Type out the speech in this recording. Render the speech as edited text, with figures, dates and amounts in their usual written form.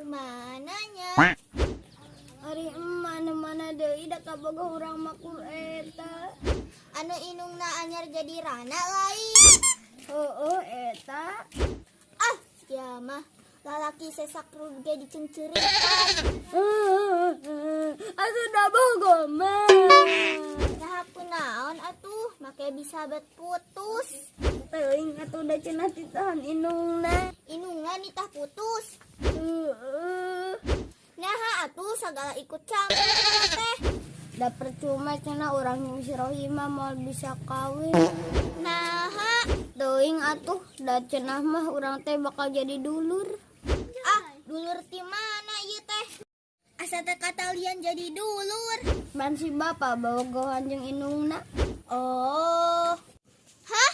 Mananya? Ari mana-mana deui da kaboga urang makul eta. Anu inungna anyar jadi rana lain. Heueuh eta. Ah, ya mah lalaki sesak ruge dicengcerit. Atuh da bogo mah. Tahap kunaon atuh, make bisa bet putus. Teuing atuh da cenah ditahan inungna. Inungan nitah putus. Heueuh. Nyaha atuh sagala ikut campur teh. Da percuma cenah urang yang si Rohima mau bisa kawin. Naha, Teuing atuh da cenah mah urang teh bakal jadi dulur. dulur ti mana ieu teh? Asa teh katalian jadi dulur. Ban si bapa bogohan jeung inungna. Oh. Hah?